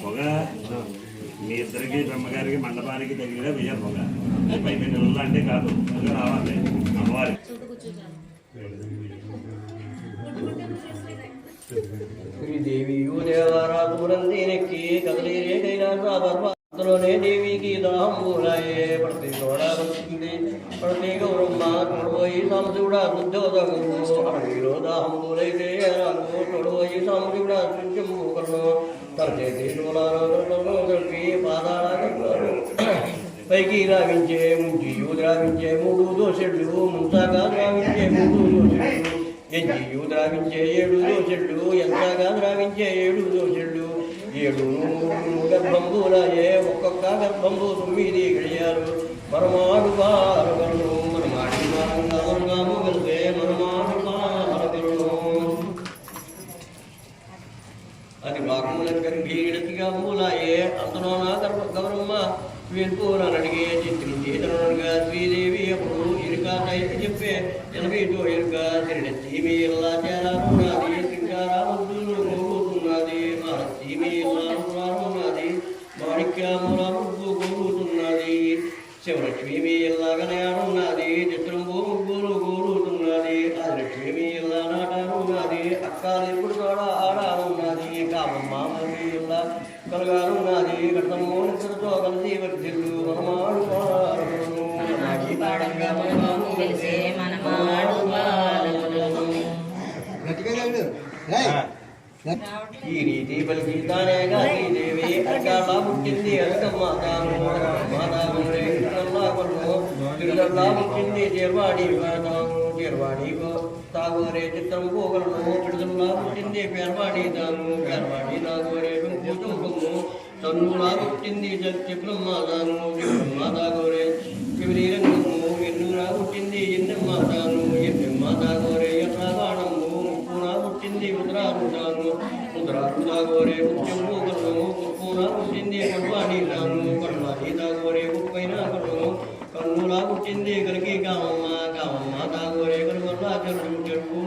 పొగ మీ ఇద్దరికి బ్రహ్మగారికి మండపానికి దగ్గరగా వెయ్యాలి పొగ. 5 నెలలు అంటే కాదు, పొగ రావాలి అమ్మవారి. దేవియు దేవారాధురందీనెక్కి కదలీరే కైలాసలోనే దేవికి దాంబూలాయే పడితే కూడా వచ్చింది పడితే గౌరమ్మ తొడబోయి సాంశివుడా ఉద్యోగము అడవిలో దాంబూలైతే తొడబోయి సాంశివుడా శుంచము తరచేతి కలిపి పాదాలు పైకి రావించే ముంచియు ద్రావించే 3 దోషెళ్ళు ముంతగా ద్రావించే 3 దోషెళ్ళు ఎంజియు ద్రావించే 7 దోషెళ్ళు ఎంతగా ద్రావించే 7 దోషెళ్ళు 7 గర్భంబులాయే ఒక్కొక్క గర్భంబు 9 గడియాలు మరమాడు పాలగలను మనమాడి మరంగాము కలిసే మనమాడు పాలగలను అది వాకుల గర్భీడతిగా మూలాయే అంతలోన గౌరమ్మ వీర్పూరనడిగే చిత్రించేతనుగా శ్రీదేవి అప్పుడు ఇరుక టైపు చెప్పే 80 ఇరుక తిరిడెత్తి మీ ఇల్లా చేరానున్నది సింగారాముద్దులు గోగుతున్నది మహర్షి మీ ఇల్లానున్నది మాణిక్యాముల ముగ్గు గోగుతున్నది శివలక్ష్మి మీ ఇల్లాగనయానున్నది చిత్రంబు ముగ్గులు గోగుతున్నది ఆదిలక్ష్మి మీ ఇల్లా నాటానున్నది అక్కాలు ఇప్పుడు కూడా ఆడానున్నది కామమ్మ మీ ఇల్లా కలగానున్నది గతము నిద్రతో కలిసి వర్ధిల్లు మనమాడు ఈ రీతి పలికి తానేగా శ్రీదేవి అరకాల పుట్టింది అరకమ్మ తాను తిరుగల్లా పుట్టింది చేర్వాడి చేర్వాడి తాగోరే చిత్రం పోగలను విడుదలలా పుట్టింది పేర్వాడి తాను పేర్వాడి తాగోరే కుంకుము తన్నులా పుట్టింది చెప్పులమ్మ తాను చెప్పులమ్మ తాగోరే చివరి రంగము ఎన్నురా పుట్టింది ఎన్నెమ్మ తాను ఎన్నెమ్మ తాగోరే ఎర్రగాణము ముక్కునా పుట్టింది ముద్రాలు తాను ముద్రాలు తాగోరే ముత్యం పోగలను ముక్కునా పుట్టింది కొడవాణి తాను కొడవాణి తాగోరే ముప్పైన కొడను కన్నులా పుట్టింది కలిగి కామమ్మ కామమ్మ తాగోరే కనుగొల్లా చెరువు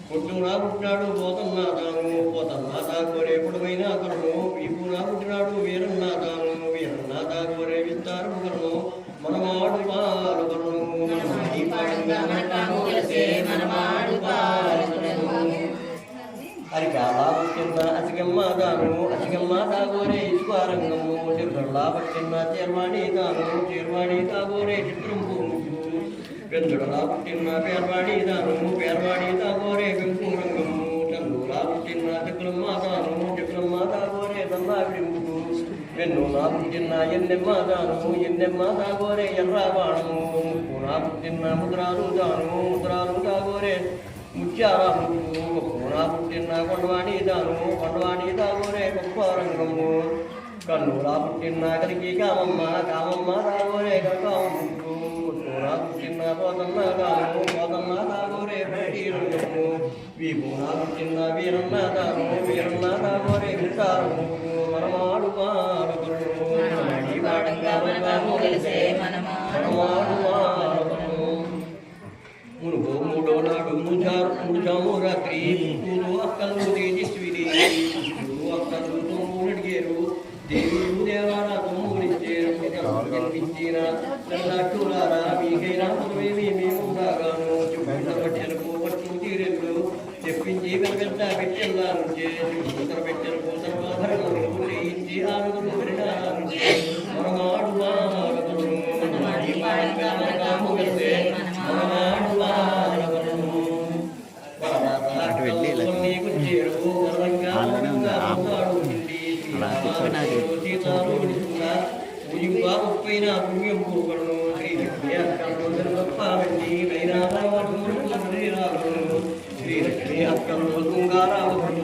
పుట్టునా పుట్టినాడు పోతన్న తాను పోతన్న తాగోరే పొడవైన కలను వీపునా పుట్టినాడు వీరన్న తాను వీరన్న తాగోరే విస్తారం కలను మనమాడు పాలు కలను అరికాలా పుట్టిన అసిగమ్మ తాను అసిగమ్మ తాగోరే ఇసుకారంగము చిరుగల్లా పుట్టిన చేర్వాణి తాను చేర్వాణి తాగోరే చిత్రం వెందుడలా పుట్టిన పేర్వాడి తాను పేర్వాడి తాగోరే వెంకురంగము చందులా పుట్టిన చక్రమ్మ తాను చక్రమ్మ తాగోరే దండావిడింపు వెన్నులా పుట్టిన ఎన్నెమ్మ తాను ఎన్నెమ్మ తాగోరే ఎర్రబాణము ముక్కునా పుట్టిన ముద్రాలు తాను ముద్రాలు తాగోరే ముత్యారాము ముక్కునా పుట్టిన కొండవాణి తాను కొండవాణి తాగోరే గొప్పరంగము కన్నులా పుట్టిన కలిగి కామమ్మ కామమ్మ తాగోరే కనకాము పుట్టిన పోతన్న తాను పోతన్న తాగోరే పట్టి రంగము వీపునా పుట్టిన వీరన్న తాను వీరన్న తాగోరే విచారము మనమాడు మునుగో 3వ నాడు ముజాము రాత్రి ముగ్గురు అక్కలు తేజస్విని అక్కలు తమ్ముడిగేరు దేవియు దేవారా తమ్ముడిచ్చేరు కనిపించిన కళ్ళారా మీకైనా పదవేమి మేముండగాను చుట్టూ పట్టెలకు పట్టు తీరెళ్ళు చెప్పించి పెద్ద పెట్టెల్లా నుంచే ఉత్తర పెట్టెలకు సర్వాభరణలు ఇచ్చి ఆరుగురు మనమాడు పైన పుణ్యం పూకలను శ్రీలక్ష్మి అక్కలు తుంగారావతులు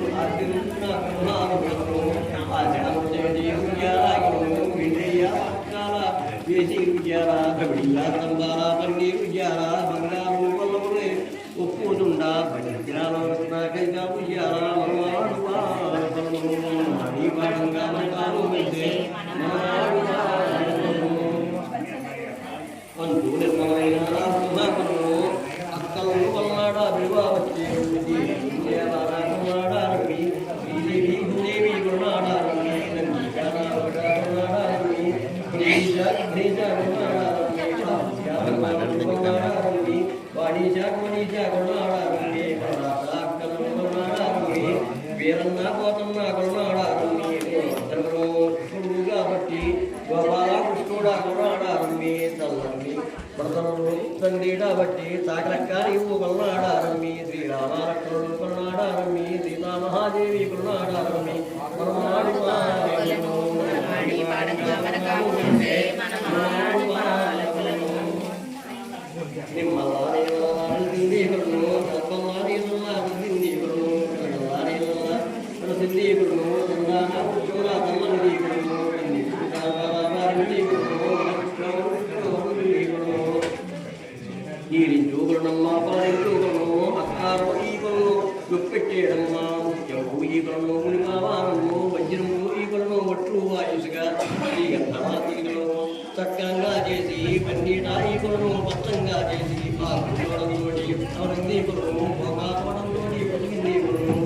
వేసి విద్యాల కబడియా తంబాల పన్ని విద్యాల బంగారు పల్లవులే ఒప్పుతుండా బండిరాల కైగా విద్యాల మనవాడు వాడంగా మనకాలు వెళ్తే అంటూ నిర్మలమైన అక్కలు పల్నాడ వివాహి శ్రీదేవి గురునాడారవి ఏమన్నా కరుణాడారమ్మి కృష్ణుడు కాబట్టి గోపాల కృష్ణుడా కరుణాడారమ్మి తల్లండి భర్తలు తండ్రి కాబట్టి సాకరక్కారి కరుణాడారమ్మి శ్రీరామలక్ష్మణుడు కరుణాడారమ్మి సీతామహాదేవి కరుణాడారమ్మి ఈరించూగుణమ్మ పారించూగుణము అకారం ఈగుణము దుప్పెట్టేయడమ్మ ముఖ్యము ఈగుణము మునిమావానము వజ్రము ఈగుణము ఒట్లు వాయుసుగా శ్రీగంధమాతీగులు చక్కంగా చేసి పన్నీట ఈగుణము పచ్చంగా చేసి ఆ కుటుంబంలోని అవరంది గుణము భోగాత్మడంలోని పదింది గుణము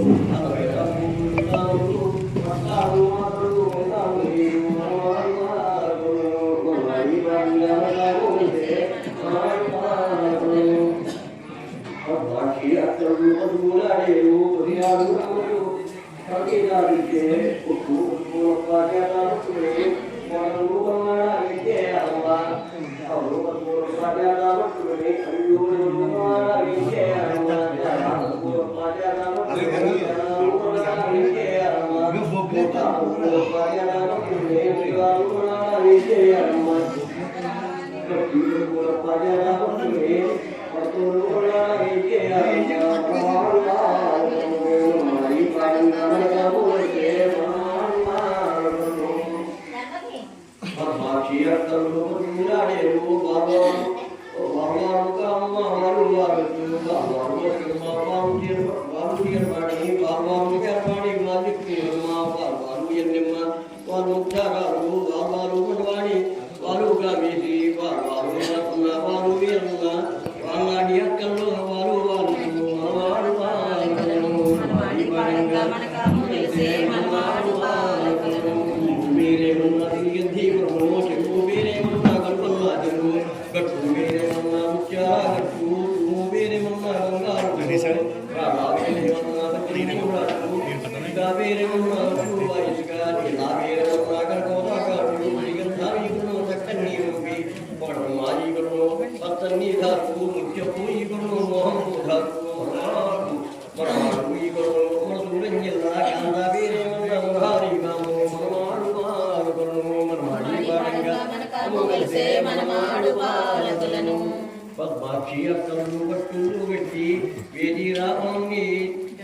పద్మాక్షి అక్కలను పట్టులు పెట్టి వేది రామాన్ని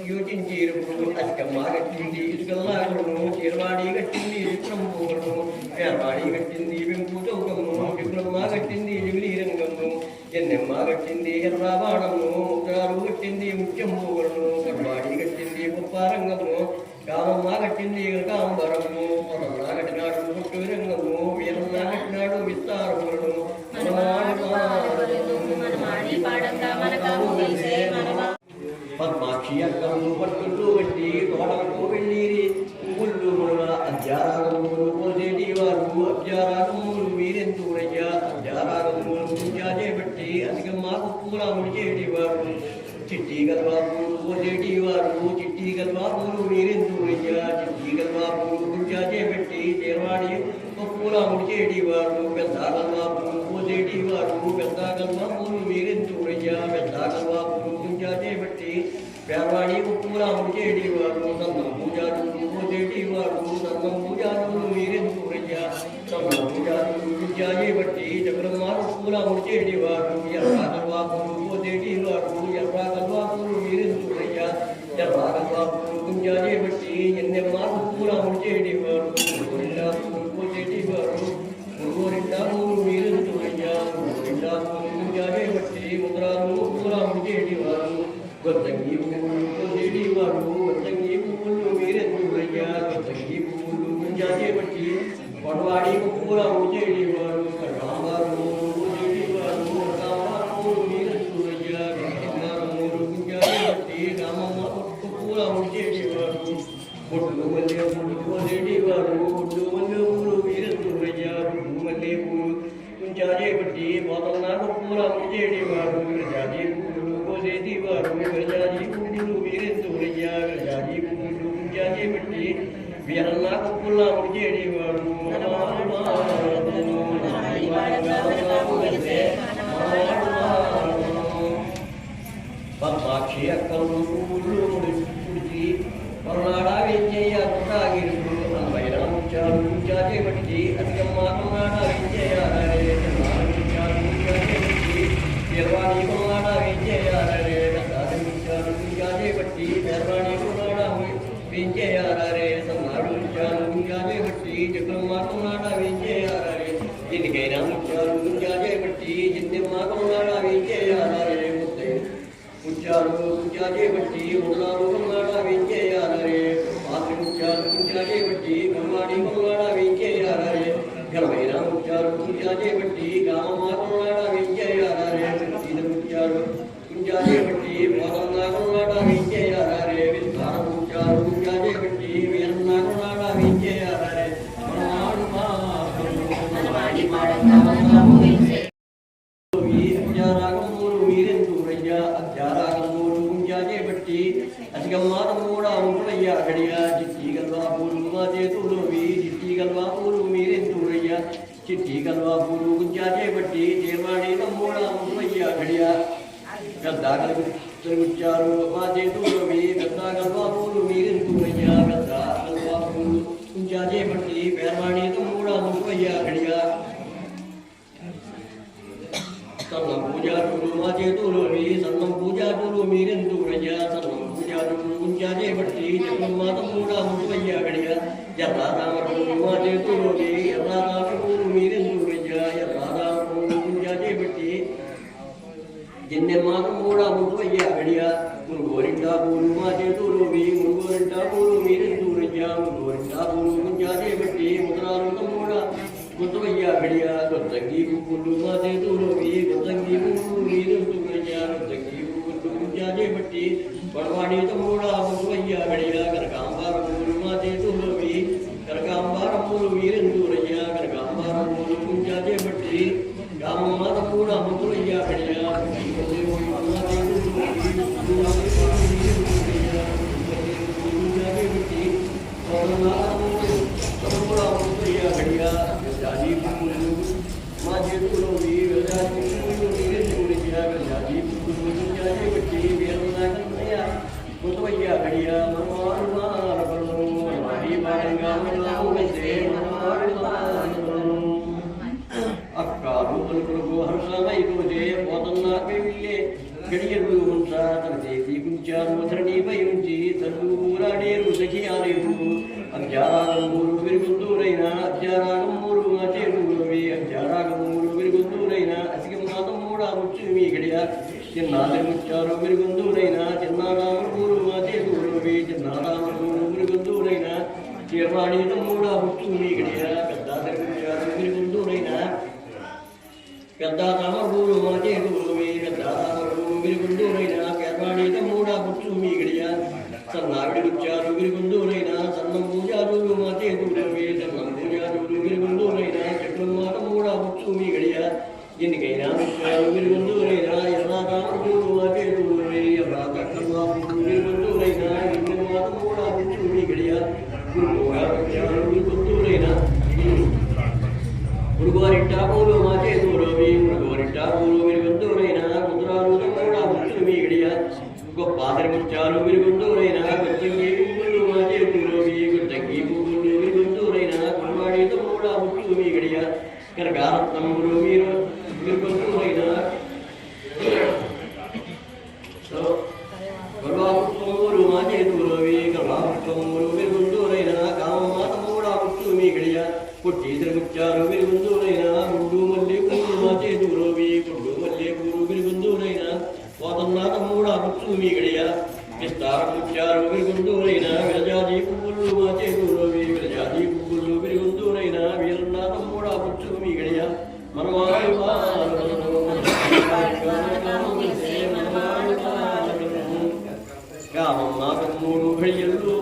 యోచించి అష్టమ్మ కట్టింది ఇసుకల్లాగలను చీరవాడి కట్టింది విక్రమను పేరవాడి కట్టింది వెంకు చౌకము విక్రమ్మ కట్టింది జమిలి రంగము ఎన్నెమ్మ కట్టింది ఎర్రాబాణము ముద్రాలు కట్టింది ముఖ్యమ్మను కడవాడి కట్టింది గొప్పారంగము కామమ్మ కట్టింది కాంబరము పొదల్లా కట్టినాడు పుట్టు రంగము వీరల్లా కట్టినాడు విస్తారములను పద్మాక్షి అక్కలు పట్టులు పెట్టి తోటలకు వెళ్ళిరి పువ్వుళ్ళు అధ్యారాగములు పోసేటి వారు అధ్యారాగములు వీరెంతుడయ్యా అధ్యారాగములు పూజ చేపట్టి అధికమ్మా పూల ముడిచేటి వారు చిట్టి గల్వాపులు పోసేటి వారు చిట్టి గల్వాపులు వీరెంతుడయ్యా చిట్టి గల్వాపులు పూజ చేపట్టి చేరవాడి పూల ముడిచేటి వారు పెద్ద గల్వాపులు పోసేటి వారు పెద్ద గల్వాపులు వీరెంతుడయ్యా పెద్ద గల్వాపులు పూజ చేపట్టి పేరవాడి పూల ముడిచేటి వారు నన్నం పూజారులు పోసేటి వారు నన్నం పూజారులు వీరెంతుడయ్యా నన్నం పూజారులు పూజ చేపట్టి చక్రమారు పూల ముడిచేటి వారు ఎర్ర గల్వాపులు పోసేటి వారు ఎర్ర గల్వాపులు వీరెంతుడయ్యా ఎర్ర గల్వాపులు పూజ చేపట్టి ఎన్నెమ్మారు పూల ముడిచేటి వారు పోసేటి వారు మూడు వీరెంతుడయ్యా పూజ చేపట్టి ముద్రాలు పూల ముడిచేటి వారు గొత్తంగి పువ్వులు పోసేటి వారు గొత్తంగి పువ్వులు వీరెంతుడయ్యా గొత్తంగి పువ్వులు పూజ చేపట్టి పొడవాడి పూల ముడిచేటి వారు కడాంబారు పోసేటి వారు కడాంబారు వీరెంతుడయ్యా గంగారమ్మూరు పూజ చేపట్టి రామమ్మ పూల ముడిచేటి వారు బొట్టు మల్లె పూలు పోసేటి వారు బొట్టు మల్లె పూలు వీరెంతుడయ్యా బొట్టు మల్లె పూలు పూజ చేపట్టి పోతన్నాకు పూల ముడిచేటి వారు జాతి పూలు పోసేటి వారు గజాజీ పువ్వులు వీరెంతుడయ్యా గజాజీ పువ్వులు పూజ చేపట్టి వీరన్నా కుప్పుల్లా ముడిచేడివాడు పద్మాక్షి అక్కలు పువ్వులు ముడిచి కొన్నాడా వెంచేయ కొట్టాగిరుడు అన్నమైన ముచ్చాలు ముచ్చాచే పట్టి అధికమ్మ కొన్నాడా వెంచేయాలే నిర్వాణి కొన్నాడా వెంచేయాలే ముచ్చాలు ముచ్చాచే పట్టి నిర్వాణి కొన్నాడా వెంచేయాలే సన్నాడు ముచ్చాలు ముచ్చాచే పట్టి చక్రమ్మ కొన్నాడా వెంచేయాలే దీనికైనా ముచ్చాలు ముచ్చాచే పట్టి జిన్నెమ్మ కొన్నాడా వెంచేయాలే ముచ్చాలు ముచ్చాచే పట్టి మున్నాడు కొన్నాడా వెంచేయాలే పాత్రి ముచ్చాలు ముచ్చాచే పట్టి కమ్మాడి కొన్నాడా వెంచేయాలే ఘనమైన ముచ్చాలు ముచ్చాచే పట్టి కామమ్మ కొన్నాడా వెంచేయాలే ఇది ముచ్చాలు ముచ్చాచే పట్టి పోతన్న కొన్నాడా వెంచేయాలే విస్తార ముచ్చాలు ముచ్చాచే పట్టి వీరన్న కొన్నాడా వెంచేయాలే అధికమ్మాతమూడా ఉంటుయ్యా గడియా చిట్టి గల్వా పూలు మా చేతుల్లోవి చిట్టి గల్వా పూలు మీరెంతుయ్యా చిట్టి గల్వా పూలు గుంజాచే బట్టి చేవాడి తమ్ముడా ఉంటుయ్యా గడియా గద్దా కలుగుచ్చారు మా చేతుల్లోవి గద్దా గల్వా పూలు మీరెంతుయ్యా గద్దా గల్వా పూలు గుంజాచే బట్టి పేర్వాడి తమ్ముడా ఉంటుయ్యా గడియా సన్నం పూజారులు మా చేతులోవి సన్నం పూజారులు మీరెంతుయ్యా సన్నం పూజాచే బట్టి మాతమ్ముడా ముట్టుయ్యా గడియా ఎర్రారామరులు మా చేతులోవి ఎర్రారామరులు మీరెంతుయ్యా ఎర్రారామరులు పూజాచే బట్టి జిన్నె మాతమ్ముడా ముట్టుయ్యా గడియా మురుగోరింటా పూలు మా చేతులోవి మురుగోరింటా పూలు మీరెంతుయ్యా మురుగోరింటా పూలు పూజాచే బట్టి ముద్రాలు తమ్ముడా ముట్టుయ్యా గడియా గొద్దంగి పువ్వులు మా చేతులోవి గొద్దంగి పువ్వులు మీరెంతుయ్యా గొద్దంగి పువ్వులు పూజాచే బట్టి పడవాడి తమ్ముడా ముట్టుయ్యా గడియా కనకాంబారములు మా చేతులోవి కనకాంబారములు మీరెంతుయ్యా కనకాంబారములు పూజాచే బట్టి కామమ్మ తమ్ముడా ముట్టుయ్యా గడియా తమ్ముడా ముట్టుయ్యా గడియా గజాజీ పువ్వులు మా చేతులోవి గజాజీ పువ్వులు మీరెంతుయ్యా గజాజీ పువ్వులు పూజాచే బట్టి వీరన్నా ముట్టుయ్యా గడియా అక్కాలు పలుకులకు హర్షమైపోతే పోతన్న వెళ్ళే గడియలు ఉంటా తన చేతి గుంచారు ధరణిపై ఉంచి తల్లు ఊరాడేరు సఖియాలేరు అబ్జారాగమూరు విరుగుందూరైన అబ్జారాగమూరు మా చేరులోవి అబ్జారాగమూరు విరుగుందూరైన అసిగమాతమ్మూడా ముచ్చుమి గడియా చిన్నాది ముచ్చారు విరుగుందూరైన చిన్నారామూరు మా చేరులోవి చిన్నారామూరు విరుగుందూరైన చేర్వాడి తమ్ముడా ముచ్చుమి గడియా పెద్దాది ముచ్చారు విరుగుందూరైన పెద్ద తామరూరు మా చేరులోవి పెద్ద తామరూరు విరుగుందూరైన పేర్వాడి తమ్ముడా ముచ్చుమి గడియా సన్నావిడి ముచ్చారు విరుగుందూరైన సన్నం పూజారులు మా చేతులోవి సన్నం పూజారులు విరుగుందూరైన చెట్లమ్మ తమ్ముడా ముచ్చుమి గడియా ఎన్నికైనా ముచ్చారు విరుగుందూరైన ఎర్రారామూరు మా చేతులోవి ఎర్రాకర్వాపురు విరుగుందూరైన ఎన్నెమ్మ తమ్ముడా ముచ్చుమి గడియా విరుగుందూరైన మురుగోరింటా పూలు మా చేతులోవి మురుగోరింటా పూలు విరుగుందూరైన ముద్రాలు తమ్ముడా ముచ్చుమి గడియా గొప్ప ముచ్చాలు విరుగుందూరైన గుర్తంగి పువ్వులు మా చేతులోవి గుర్తంగి పువ్వులు విరుగుందూరైన కొనవాడి తమ్ముడా ముచ్చుమి గడియా కనకారత్నములు మీరు విరుగుందూరైన కల్వాపుష్పములు మా చేతులోవి కల్వాపుష్పములు విరుగుందూరైన కామమ్మ తమ్ముడా ముచ్చుమి గడియా పుట్టి తిరుగుచ్చారు విరుగుందూరైన గుండు మల్లె పువ్వులు మా చేతులోవి గుండు మల్లె పువ్వులు విరుగుందూరైన పోతన్న తమ్ముడా ముచ్చుమి గడియా విస్తార ముచ్చారు విరుగుందూరైన విరజాజీ పువ్వులు మా చేతులోవి విరజాజీ పువ్వులు విరుగుందూరైన వీరన్న తమ్ముడా ముచ్చుమి గడియా మనవాడు కామమ్మ తమ్ముడు గడియల్లు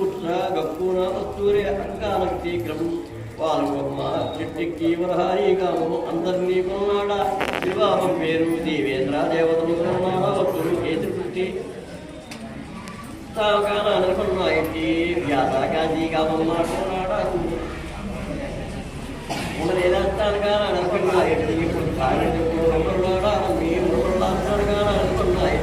గప్పున వస్తూరే అక్కాలక్తి క్రమం పాల్గొమ్మ చెట్టుకి వరహారి కాము అందరినీ కొన్నాడా వివాహం పేరు దేవేంద్ర దేవతలు కొన్నాడా వస్తులు కేతుపుట్టి తాగాలని కొన్నాయి వ్యాసాగాంధీ కామమ్మ కొన్నాడు ఉండలేదాన్ని కొన్నాయి ఇప్పుడు కొన్నాడాలి కొన్నాయి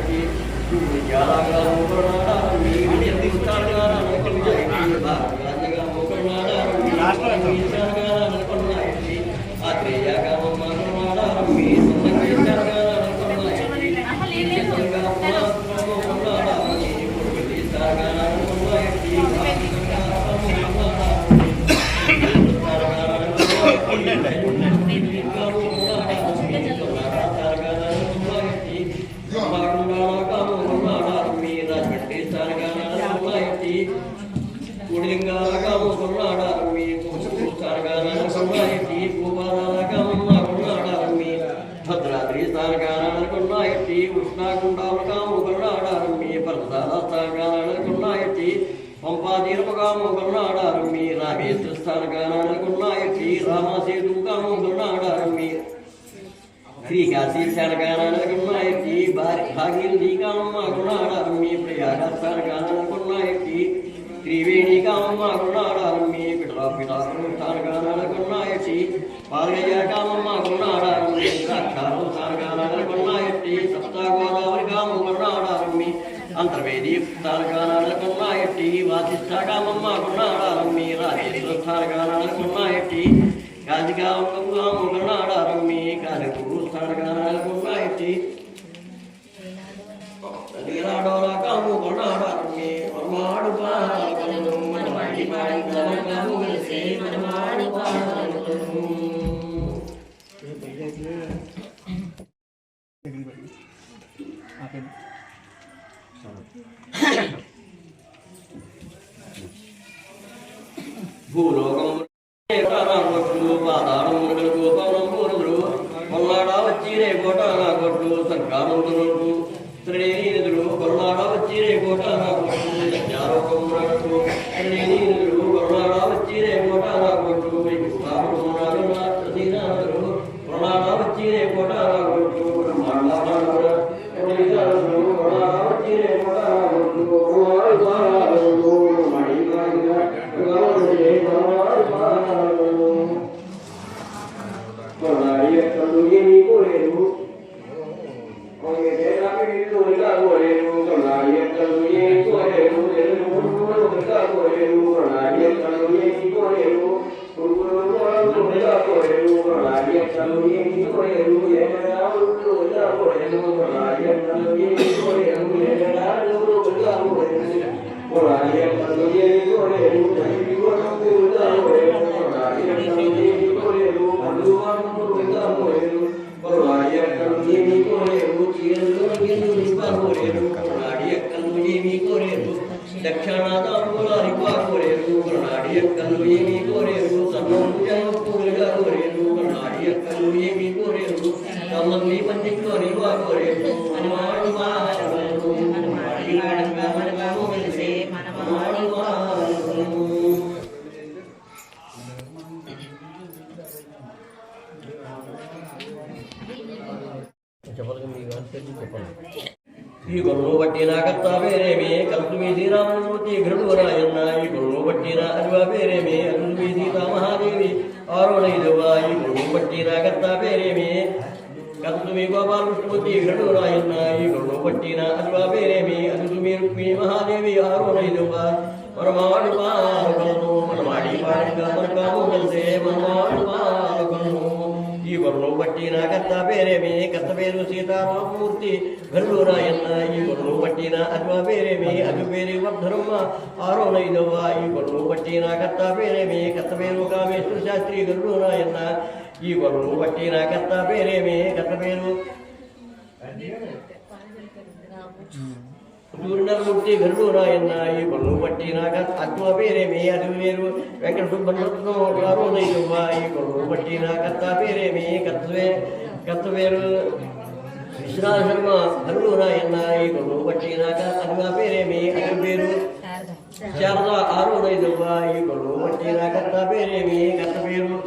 భద్రాద్రి స్థానగానాలకున్నాయి ఉష్ణాగుండాలకాము కరుణాడారమ్మి పర్వతాల స్థానగానాలకున్నాయి పంపాదీర్పకాము కరుణాడారమ్మి రామేశ్వర స్థానగానాలకున్నాయి రామసేతు కాము కరుణాడారమ్మి శ్రీకాశీ స్థానగానాలకున్నాయి భాగీరథి కామమ్మ కరుణాడారమ్మి ప్రయాగ స్థానగానాలకున్నాయి త్రివేణి కామమ్మ కరుణాడారమ్మి పిఠాపురం స్థానగానాలకున్నాయి పాల్గయ్య కామమ్మ కరుణాడారమ్మి ద్రాక్షారం స్థానగానాలకున్నాయి సప్తగోదావరి కాము కరుణాడారమ్మి అంతర్వేది స్థానగానాలకున్నాయి వాసిష్ఠ కామమ్మ కరుణాడారమ్మి రాజేశ్వర స్థానగానాలకున్నాయి కాశికాము కరుణాడారమ్మి కాశీపూరు స్థానగానాలకున్నాయి కాము కరుణాడారమ్మి పరమాడు పాలకులను మనవాడి పాడు కలిసే మనవాడు పాలకులను భూలోకం పాదాళం గోపాలం పూరుదురు కొల్లాడ వచ్చి రే కోటాల కొట్లు సర్కామంతులు త్రినేనిధులు కొల్లాడ వచ్చి రే కోటాల కొట్లు యజ్ఞారోకం రట్టు త్రినేనిధులు కొల్లాడ వచ్చి రే కోటాల కొట్లు కొల్లాడ వచ్చి రే కోటాల కొట్లు దక్షిణాదాంబులారి కోరేరు కర్ణాడి అక్కలు ఏమి కోరేరు సన్నోజను పూలుగా కోరేరు కర్ణాడి అక్కలు ఏమి కోరేరు కమ్మల్ని పందికొని కోరేరు మనవాడు మానవులు మనవాడి వాడంగా మనవాడు వెలిసే మనవాడు మానవులు ఈ గొడవ పట్టిన కర్త పేరేమి కలుపుమి శ్రీరామమూర్తి గరుడురాయన్న ఈ గొడవ పట్టిన అరువ పేరేమి అరువి సీతామహాదేవి ఆరోడైదువా ఈ గొడవ పట్టిన కర్త పేరేమి కలుపుమి గోపాలకృష్ణమూర్తి గరుడురాయన్న ఈ గొడవ పట్టిన అరువ పేరేమి అరువి రుక్మిణి మహాదేవి ఆరోడైదువా మనవాడు పాలకులను మనవాడి పాడంగా మనకాము కలిసే మనవాడు పాలకులను ఈ గొడవ పట్టిన కర్త పేరేమి కర్త పేరు సీతారామమూర్తి గరుడురాయన్న ఈ గొడవ పట్టిన అరువ పేరేమి అరు పేరు వర్ధనమ్మ ఆరోనైదవ్వ ఈ గొడవ పట్టిన కర్త పేరేమి కర్త పేరు కామేశ్వర శాస్త్రి గరుడురాయన్న ఈ గొడవ పట్టిన కర్త పేరేమి కర్త పేరు సూర్యమూర్తి గరుడురాయన్న ఈ గొడవ పట్టిన అత్వ పేరేమి అది వేరు వెంకట సుబ్బరత్నం ఆరోనైదవ్వ ఈ గొడవ పట్టిన కర్త పేరేమి కర్త పేరు విశ్వనాథ శర్మ గరుడురాయన్న ఈ గొడవ పట్టిన అరువ పేరేమి అది పేరు శారద ఆరోనైదవ్వ ఈ గొడవ పట్టిన కర్త పేరేమి కర్త పేరు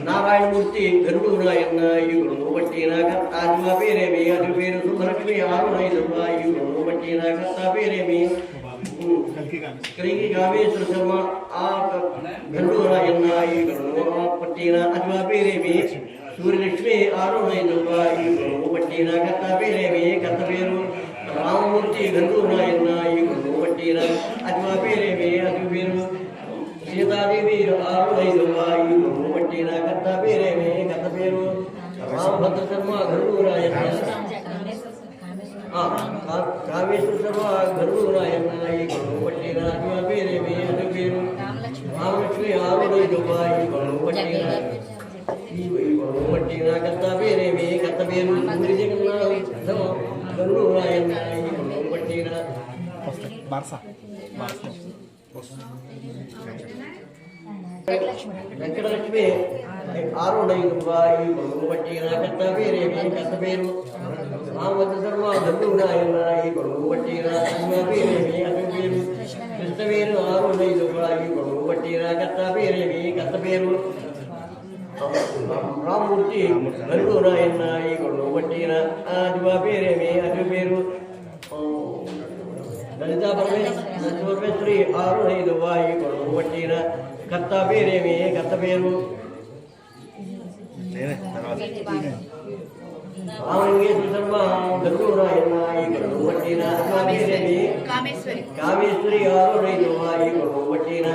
నారాయణమూర్తి గరుడు నాయన్న ఈగుడు బట్టి నాకత్తాజువ పేరేమి అది పేరు సుబ్బలక్ష్మి ఆరుణైదవ్వ ఈగుడు బట్టి నాకత్త పేరేమి కలిగి కామేశ్వర శర్మ ఆ గరుడు నాయన్న ఈగుడు పట్టిన అజువ పేరేమి సూర్యలక్ష్మి ఆరుణైదవ్వ ఈగుడు బట్టి నాకత్త పేరేమి కత్త పేరు రామమూర్తి గరుడు నాయన్న ఈగుడు పట్టిన అజువ పేరేమి అది పేరు సీతాదేవి ఆరుణైదవ్వ ఈగుడు పట్టిన కత్త పేరేమి కత్త పేరు రామభద్ర శర్మ గరుడు నాయన్న కామేశ్వర శర్మ గరుడు నాయన్న ఈగుడు పట్టిన అజువ పేరేమి అది పేరు రామలక్ష్మి ఆరుణైదవ్వ ఈగుడు పట్టిన పట్టిన కత్త పేరేమి కత్త పేరు ఊరి జగన్నాథ గరుడు నాయన్న ఈగుడు పట్టిన వెంకటలక్ష్మి ఆరుణైదవ్వ ఈగుడు పట్టిన కత్త పేరేమి కత్త పేరు రామభద్ర శర్మ గరుడు నాయన్న ఈగుడు పట్టిన అజువ పేరేమి అది పేరు కృష్ణవేరు ఆరుణైదవ్వ ఈగుడు పట్టిన కత్త పేరేమి కత్త పేరు రామమూర్తి గరుడు నాయన్న ఈగుడు పట్టిన అజువ పేరేమి అది పేరు లలితా పరమేశ్వరి ఆరుణైదవ్వ ఈగుడు పట్టిన కర్త పేరేమి కర్త పేరు రామలింగేశ్వర శర్మ గరుడు నాయన్న ఈగుడు పట్టిన అజువ పేరేమి కామేశ్వరి ఆరుణైదవ్వ ఈగుడు పట్టిన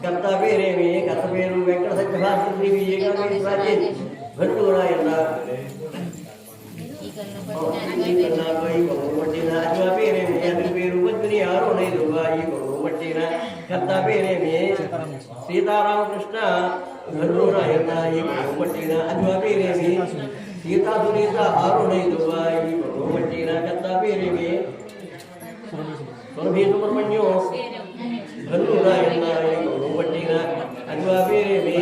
కర్త పేరేమి కర్త పేరు వెంకట సత్యభాస్కరి విజయగామేశ్వరి గరుడు నాయన్న పట్టిన అజువ పేరేమి అతని పేరు పత్ని ఆరుణైదవ్వ ఈగుడు పట్టిన కర్త పేరేమి సీతారామకృష్ణ గరుడు నాయన్న ఈగుడు పట్టిన అజువ పేరేమి సీతా సునీత ఆరుణైదవ్వ ఈగుడు పట్టిన కర్త పేరేమి సురభి సుబ్రహ్మణ్యం గరుడు నాయన్న ఈగుడు పట్టిన అజువ పేరేమి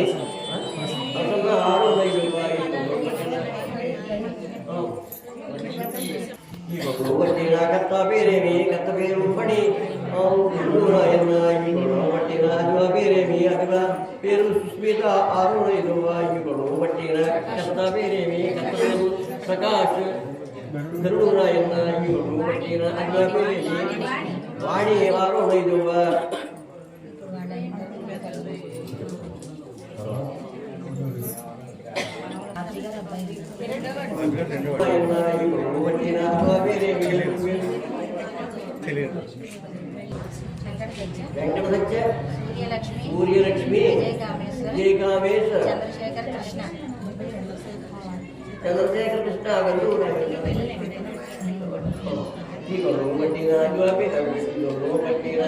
ప్రసన్న ఆరుణైదవ్వ ఈగుడు పట్టిన ఈగుడు పట్టిన కర్త పేరేమి కర్త పేరు పడి గరుడు నాయన్న ఈగుడు పట్టిన అజువ పేరేమి అజువ పేరు సుస్మిత ఆరుణైదవ్వ ఈగుడు పట్టిన కర్త పేరేమి కర్త పేరు ప్రకాష్ గరుడు నాయన్న ఈగుడు పట్టిన అజువ పేరేమి వాణి ఆరుణైదవ్వ పట్టిన అజువ పేరేమి వెంకటసత్య సూర్యలక్ష్మి విజయకామేశ్వర చంద్రశేఖర కృష్ణ గరుడు ఈగుడు పట్టిన అజువ పట్టిన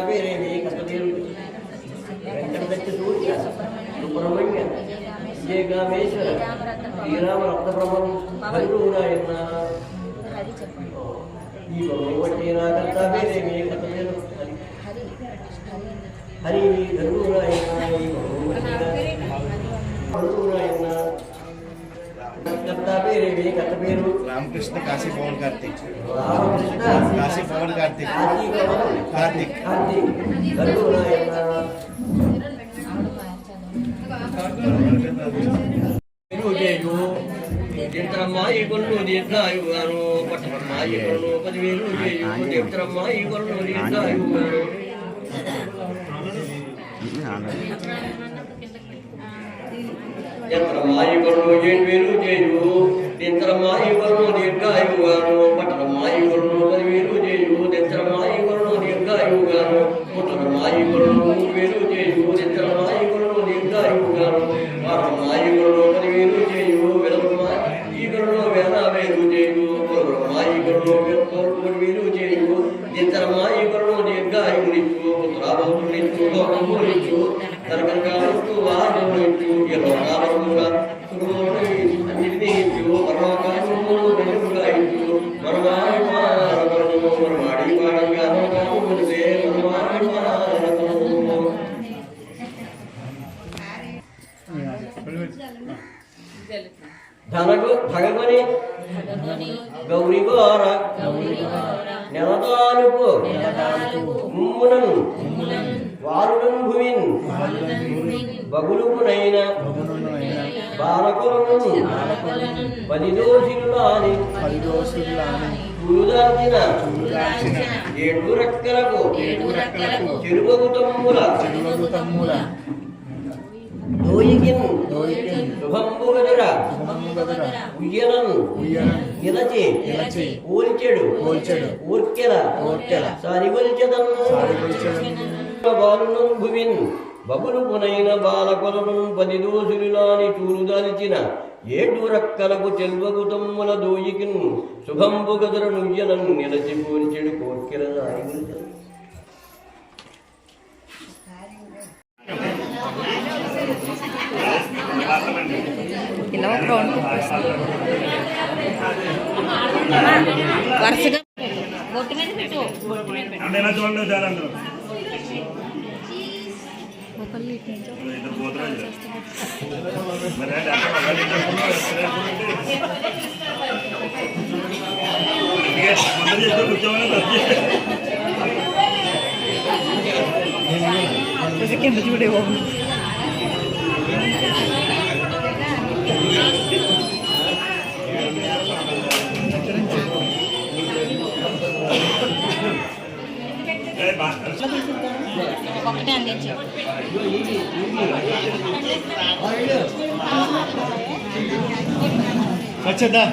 పేరేమి కర్త పేరు వెంకటసత్య సూర్య సుబ్రహ్మణ్య విజయకామేశ్వర శ్రీరామ రత్నప్రభం గరుడు నాయన్న ఈగుడు పట్టిన కర్త పేరేమి కర్త పేరు హరి గరుడు నాయన్న ఈగుడు పట్టిన గరుడు నాయన్న కర్త పేరేమి కర్త పేరు రామకృష్ణ కాశీ పవన్ కార్తిక్ రామకృష్ణ కాశీ పవన్ కార్తిక్ కార్తీక్ గరుడు నాయన్న చేయు దీర్ఘమ్మాయి కొల్లు దీర్ఘాయుగాను పట్టణమ్మాయి కొల్లు 10,000 చేయు దీర్ఘమ్మాయి కొల్లు దీర్ఘాయుగాను యంత్రమ్మాయి కొల్లు 7,000 చేయు దీర్ఘమ్మాయి కొల్లు దీర్ఘాయుగాను పట్టణమ్మాయి కొల్లు 10,000 చేయు దీర్ఘమ్మాయి కొల్లు దీర్ఘాయుగాను పుట్టమ్మాయి కొల్లు 3,000 చేయు దీర్ఘమ్మాయి కొల్లు దీర్ఘాయుగాను వారమ్మాయి కొల్లు 10,000 చేయు ఈగల్లో వేలావేలు చేయు పూర్వమ్మాయి కొల్లు 10,000 చేయు దీర్ఘమ్మాయి కొల్లు దీర్ఘాయునిచ్చు పుత్రాభౌతునిచ్చు గౌరవమునిచ్చు కనకంగానిచ్చు వారునిచ్చు యలోకావరుగా సుఖమునిచ్చు పరలోకాను వెలుగుగా ఇచ్చు మరవాడి మారవను మరవాడి వాడంగా మునిసే మరవాడి మారవను ధగమని గౌరిగోర నెలతాలుపు ముమ్మునను వారులను భువిన్ బగులుకునైన బాలకులను పదిదోషులాని చూదాచిన ఏడు రెక్కలకు చెరువగుతమ్ముల దోయికిన్ శుభంబు గదుర ఉయ్యలను ఇలచి ఊల్చెడు ఊర్కెల సరిగొల్చెదను బాలును భువిన్ బబులుపునైన బాలకొలను పదిదోషులాని చూలుదాల్చిన ఏడు రక్కలకు చెల్వగు తమ్ముల దోయికిన్ శుభంబు గదుర నుయ్యలను నిలచి ఊల్చెడు కోర్కెల సరిగొల్చెదను. ఇలా ఒక రౌండ్ వరుసగా బొట్టు మీద పెట్టు అంటే ఎలా చూడండి సార్ అందరూ ఇద్దరు పోతున్నారు మరి కింద చూడే ఒకటే అందించు వచ్చేద్దా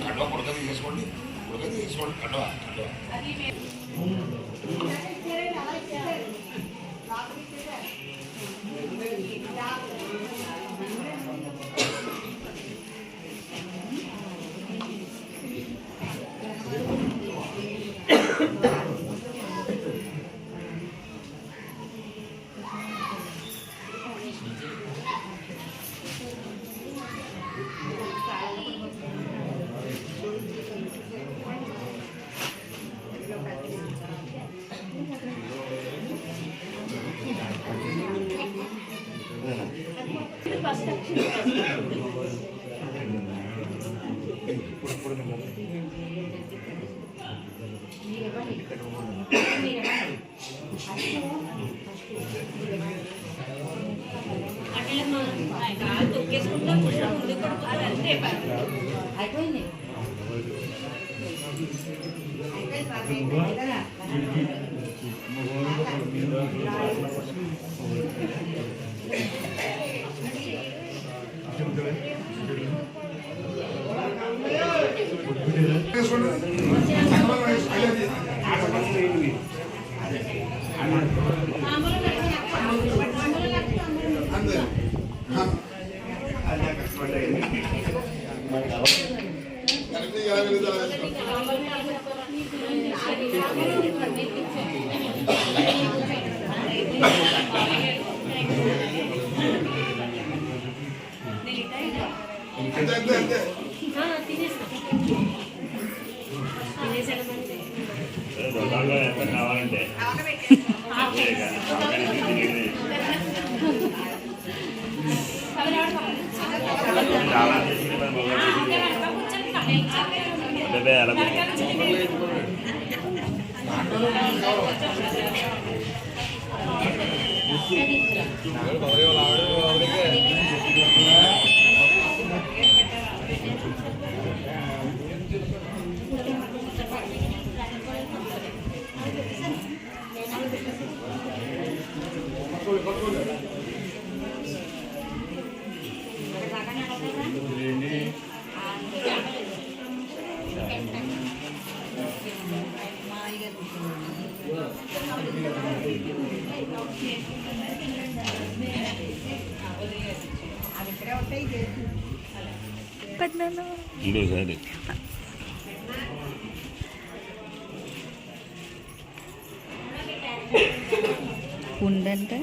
కడవ కొడక తీసుకోండి కడవ అయిపోయింది. కావాలంటే చాలా ఇదో సరే ఉండంటే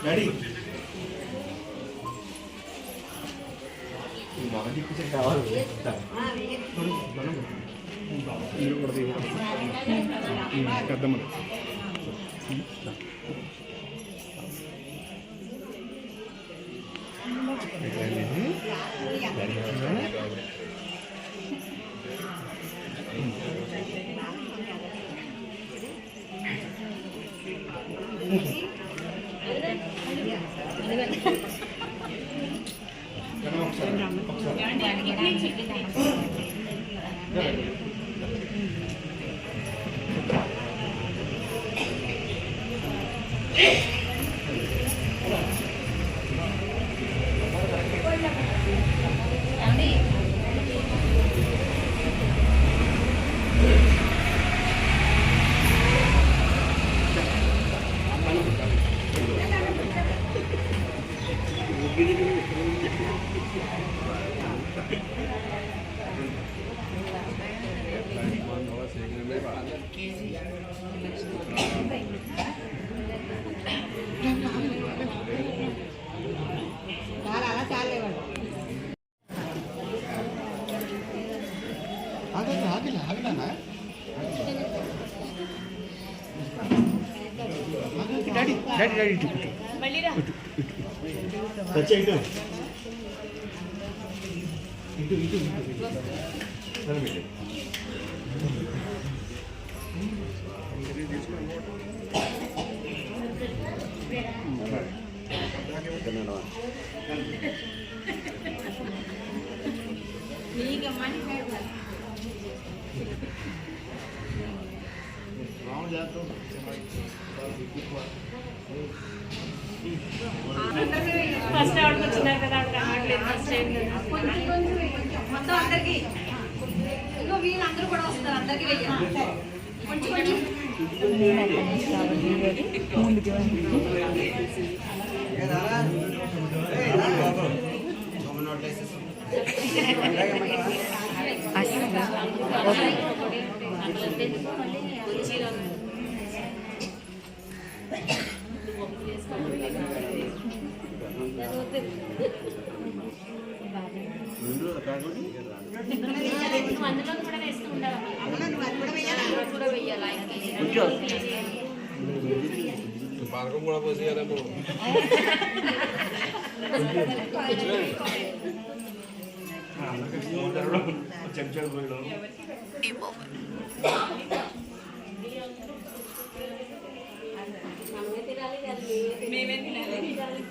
డాడీ మొదటి కూర్చొని కావాలి పెద్దమ్మలు ఆగలేనా డాడీ డాడీ డాడీ ఇటు వచ్చే ఇటు ఇటు ఇటు ఇటు ఫస్ట్ ఆర్డర్ వచ్చినారు కదా ఫస్ట్ టైం మొత్తం అందరికి ఇంకో వీళ్ళందరూ కూడా వస్తారు అందరికి వెయ్యాలి కొంచెం కొంచెం ముందుకు అందులో కూడా వేస్తూ ఉండాలి కూడా వెయ్యాలి పానకం కూడా పోసేయాలేమో చెంచా పోయడం మేమే తినాలి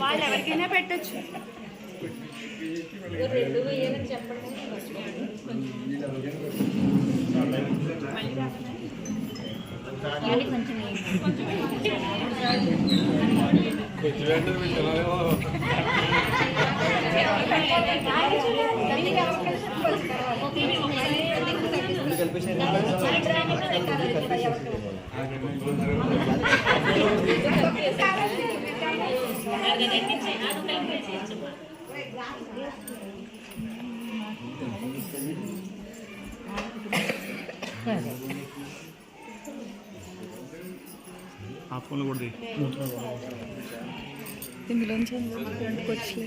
వాళ్ళు ఎవరికైనా పెట్టచ్చు. రెండు వేయాలని చెప్పడం కొంచెం ఆ ఫోన్లో కూడా ఇందులోంచి ఫ్రంట్కి వచ్చి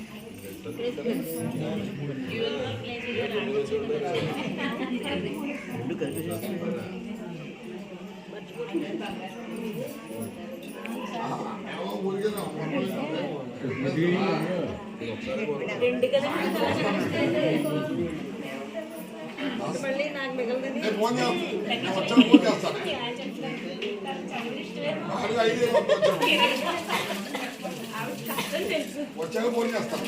మళ్ళీ నాకు మిగలదని ఫోన్ చేస్తాను వచ్చాక ఫోన్ చేస్తాను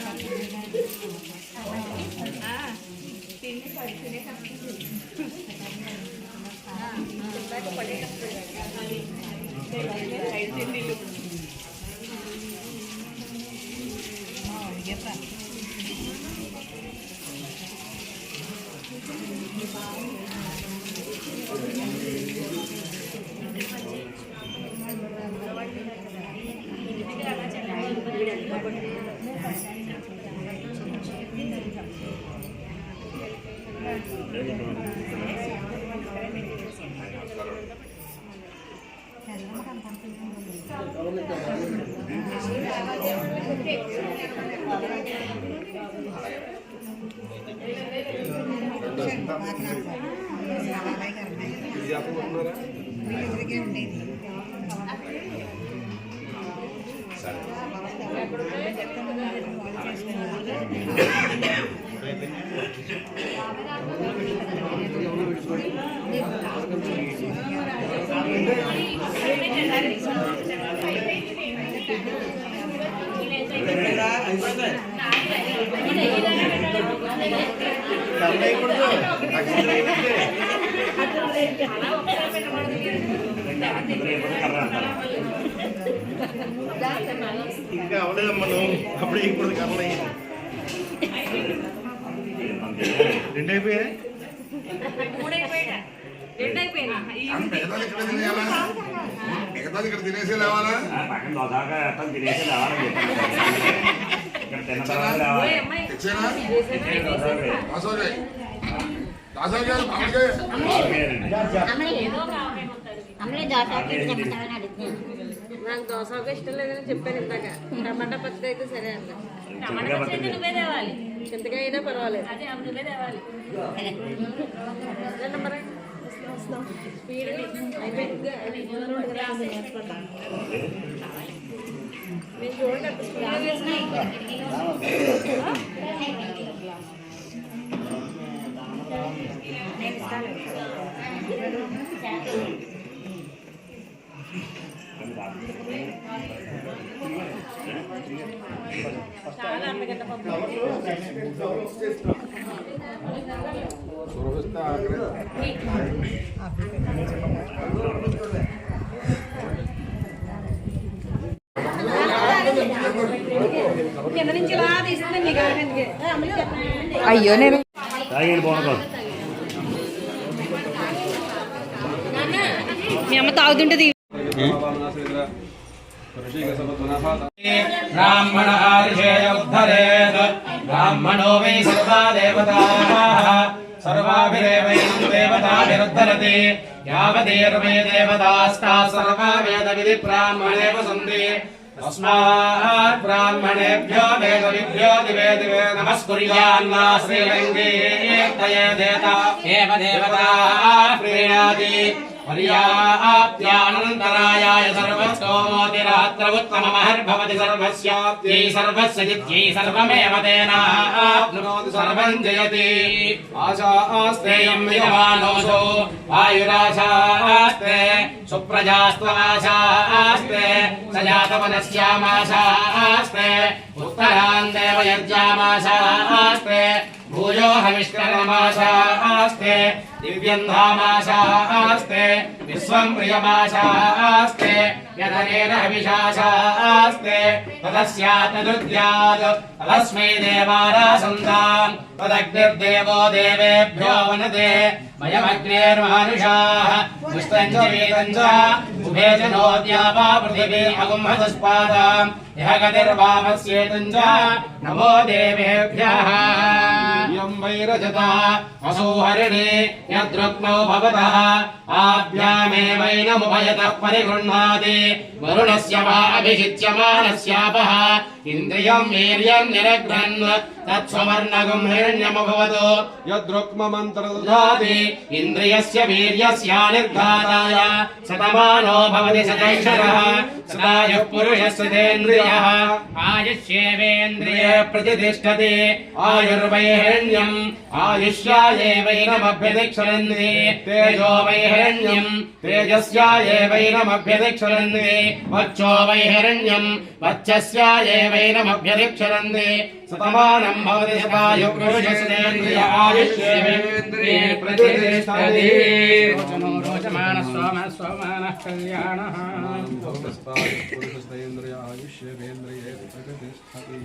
ఇంకా అవలేదమ్మా నువ్వు అప్పుడే ఇప్పుడు కర్రలు రెండు అయిపోయా మిగతాది ఇక్కడ తినేసి లేవాలా పక్కన దోదాగా తినేసి లేవాలని చెప్పాను ఇక్కడ తిన్న తర్వాత లేవాలి తెచ్చానా దాసరి గారు నాకు దోశ ఇష్టం లేదని చెప్పాను ఇందాక టమాటా పచ్చడి అయితే సరే అన్న చింతకాయ అయినా పర్వాలేదు మరి స్పీడ్ అయిపోయింది నేను చూడండి అప్పుడు స్పీడ్ వేసినా చాలా అన్నగడ్డ పప్పు కింద నుంచి ఇలా తీస్తుంది మీకు అయ్యో నేను మీ అమ్మ తాగుతుంటది ब्राह्मण आर्षेयोद्धरेत् ब्राह्मणो वै सर्वा देवताः सर्वाभिरेवैनं देवताभिरुद्धरति यावदेर्मे देवतास्ताः सर्वा वेदविधिब्राह्मणे वसन्ति तस्मात् ब्राह्मणेभ्यो वेदविभ्यो दिवे दिवे नमस्कुर्यान्ना श्रीरङ्गे तये देता एव देवता प्रीणाति पर्याप्त्यानन्तरायाय सर्वस्तोमोतिरात्र उत्तममहर्भवति सर्वस्याप्त्यै सर्वस्य जित्यै सर्वमेव तेनाप्नोति सर्वं जयति आशास्तेयं यजमानोऽसौ आयुराशास्ते सुप्रजास्त्वाशास्ते स जातवनस्यामाशास्ते उत्तरान् देवयज्ञामाशास्ते भूयो हविष्करमाशास्ते दिव्यन्धामाशास्ते विश्वं प्रियमाशास्ते यदनेन हविषाशास्ते तदस्यात्तदुद्यात् तदस्मै देवानासन्तान् तदग्निर्देवो देवेभ्यो वनते मयमग्नेर्मानुषाः दुष्टं च वेदं च उभे च नोद्यापा पृथिवी अगुंहतस्पादाम् यः गतिर्वामस्येतं च नमो देवेभ्यः यं वैरजता असौहरिणे यद्रुक्मौ भवतः आभ्यामेवैनमुभयतः परिगृह्णाति वरुणस्य वा अभिषिच्यमानस्यापः इन्द्रियं वीर्यं निरघ्नन् तत्स्वर्णगुं हिरण्यमभवतो यद्रुक्ममन्त्रदधाति इन्द्रियस्य वीर्यस्यानिर्घाताय शतमानो भवति शतैक्षरः सदायुः पुरुषस्य तेन्द्रियः आयुष्येवेन्द्रिये प्रतिष्ठति आयुर्वैहिरण्यम् आयुष्यायेवैनमभ्यतिक्षरन्ति तेजो वैहिरण्यम् तेजस्यायेवैनमभ्यतिक्षरन्ति वक्षो वैहिरण्यम् वक्षस्यायेवैनमभ्यतिक्षरन्ति शतमानं भवति शतायुः पुरुषस्य तेन्द्रिय आयुष्येवेन्द्रिये प्रतिष्ठति रोचनो रोचमानः सोमः सोमानः कल्याणः पुरुषस्तेन्द्रिय आयुष्येवेन्द्रिये प्रतिष्ठति